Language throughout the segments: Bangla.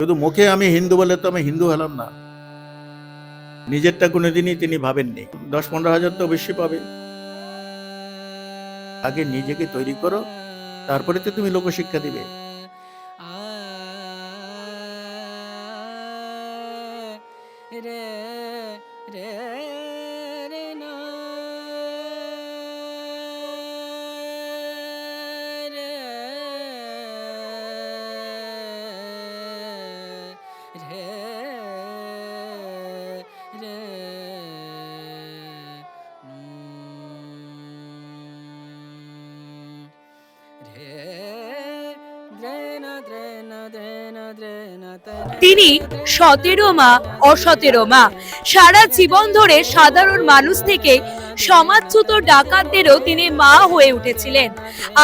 শুধু মুখে আমি হিন্দু বলে তো আমি হিন্দু হলাম না। নিজেরটা কোনোদিনই তিনি ভাবেননি। 10-15 হাজার তো বেশি পাবে। আগে নিজেকে তৈরি করো, তারপরে তো তুমি লোকশিক্ষা দিবে। তিনি 17 মা অ17 মা, সারা জীবন ধরে সাধারণ মানুষ থেকে সমাজচ্যুত ডাকাতদেরও তিনি মা হয়ে উঠেছিলেন।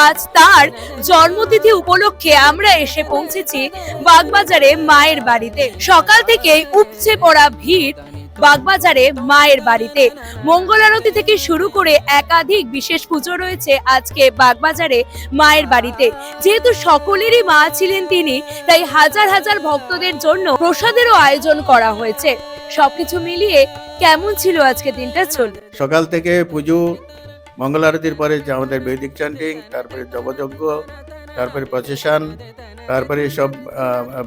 আজ তার জন্মতিথি উপলক্ষে আমরা এসে পৌঁছেছি বাগবাজারে মায়ের বাড়িতে। সকাল থেকে উপচে পড়া ভিড় বাগবাজারে মায়ের বাড়িতে। মঙ্গল আরতি থেকে শুরু করে একাধিক বিশেষ পুজো রয়েছে আজকে বাগবাজারে মায়ের বাড়িতে। যেহেতু সকলেরই মা ছিলেন তিনি, তাই হাজার হাজার ভক্তদের জন্য প্রসাদেরও আয়োজন করা হয়েছে। সবকিছু মিলিয়ে কেমন ছিল আজকে দিনটা? চল সকাল থেকে পুজো, মঙ্গল আরতির পরে যে আমাদের বৈদিক চ্যান্টিং, তারপরে জপযজ্ঞ, তারপরে প্রসেশন, তারপরে সব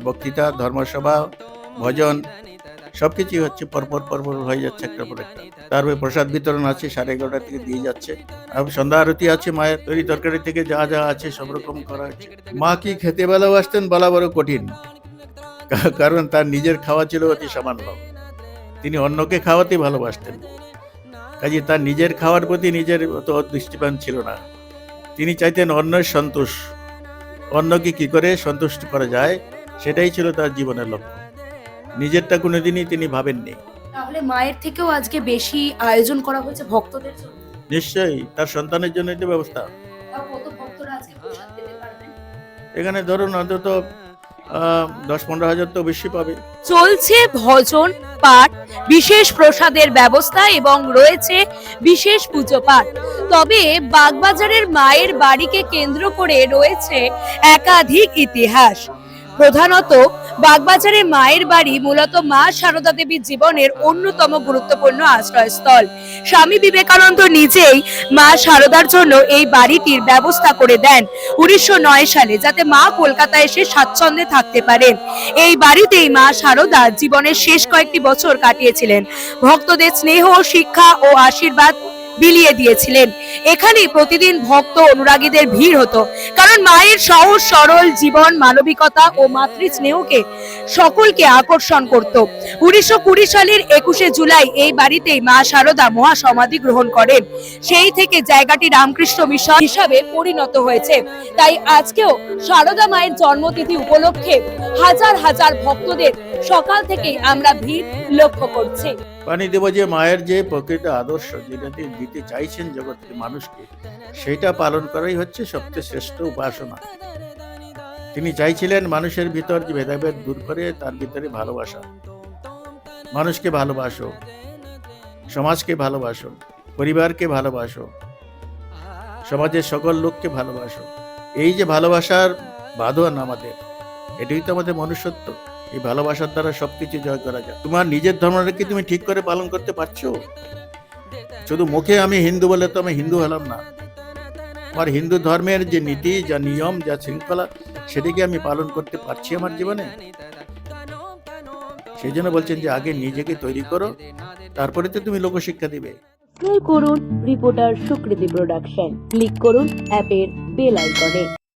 বক্তৃতা, ধর্মসভা, ভজন, সবকিছুই হচ্ছে পরপর হয়ে যাচ্ছে একটা পর একটা। তারপরে প্রসাদ বিতরণ আছে, 11:30 থেকে দিয়ে যাচ্ছে। আর সন্ধ্যা আরতি আছে, মায়ের তৈরি তরকারি থেকে যা যা আছে সব রকম করা হচ্ছে। মা কি খেতে ভালোবাসতেন বলা বড় কঠিন, কারণ তার নিজের খাওয়া ছিল অতি সামান্য। তিনি অন্যকে খাওয়াতে ভালোবাসতেন, কাজে তার নিজের খাওয়ার প্রতি নিজের অত দৃষ্টিপাত ছিল না। তিনি চাইতেন অন্যের সন্তোষ, অন্যকে কি করে সন্তুষ্ট করা যায়, সেটাই ছিল তার জীবনের লক্ষ্য। নিজেরটা কোনোদিনই তিনি ভাবেননি। তাহলে মায়ের থেকেও আজকে বেশি আয়োজন করা হয়েছে ভক্তদের জন্য। নিশ্চয়ই তার সন্তানের জন্য এটা ব্যবস্থা। কত ভক্তরা আজকে প্রসাদ পেতে পারবেন? এখানে ধরুন অন্তত 10-15 হাজার তো বেশি পাবে। চলছে ভজন পাঠ, বিশেষ প্রসাদের ব্যবস্থা এবং রয়েছে বিশেষ পুজো পাঠ। তবে বাগবাজারের মায়ের বাড়িকে কেন্দ্র করে রয়েছে একাধিক ইতিহাস। প্রধানত বাগবাজারের মায়ের বাড়ি মূলত মা সারদা দেবীর জীবনের অন্যতম গুরুত্বপূর্ণ আশ্রয়স্থল। স্বামী বিবেকানন্দ নিজেই মা সারদার জন্য এই বাড়িটির ব্যবস্থা করে দেন 1909 সালে, যাতে মা কলকাতায় এসে স্বাচ্ছন্দ্যে থাকতে পারেন। এই বাড়িতেই মা সারদা জীবনের শেষ কয়েকটি বছর কাটিয়েছিলেন। ভক্তদের স্নেহ, শিক্ষা ও আশীর্বাদ বিলিয়ে দিয়েছিলেন। এখানে প্রতিদিন ভক্ত অনুরাগীদের ভিড় হতো, কারণ মায়ের সহজ সরল জীবন, মানবিকতা ও মাতৃ স্নেহকে সকলকে আকর্ষণ করত। 1920 সালের 21শে জুলাই এই বাড়িতেই মা সারদা মহাসমাধি গ্রহণ করেন। সেই থেকে জায়গাটি রামকৃষ্ণ মিশন হিসাবে পরিণত হয়েছে। তাই আজকেও সারদা মায়ের জন্মতিথি উপলক্ষে হাজার হাজার ভক্তদের সকাল থেকেই আমরা ভিড় লক্ষ্য করছি। পানি দেব যে মায়ের যে প্রকৃত আদর্শ, যেটা তিনি দিতে চাইছেন জগতের মানুষকে, সেটা পালন করাই হচ্ছে সবচেয়ে শ্রেষ্ঠ উপাসনা। তিনি চাইছিলেন মানুষের ভিতর যে ভেদাভেদ দূর করে তার ভিতরে ভালোবাসা। মানুষকে ভালোবাসো, সমাজকে ভালোবাসো, পরিবারকে ভালোবাসো, সমাজের সকল লোককে ভালোবাসো। এই যে ভালোবাসার বাঁধন আমাদের, এটাই তো আমাদের মনুষ্যত্ব। এই ভালোবাসার দ্বারা সবকিছু জয় করা যায়। তোমার নিজের ধর্মটাকে তুমি ঠিক করে পালন করতে পারছো? শুধু মুখে আমি হিন্দু বলে তো আমি হিন্দু হলাম না। আমার হিন্দু ধর্মের যে নীতি, যা নিয়ম, যা শৃঙ্খলা, সেটাকে আমি পালন করতে পারছি আমার জীবনে। সেই জন্য বলছেন যে আগে নিজেকে তৈরি করো, তারপরে তো তুমি লোকশিক্ষা দিবে। সাবস্ক্রাইব করুন রিপোর্টার সুকৃতি প্রোডাকশন, ক্লিক করুন অ্যাপের বেল আইকনে।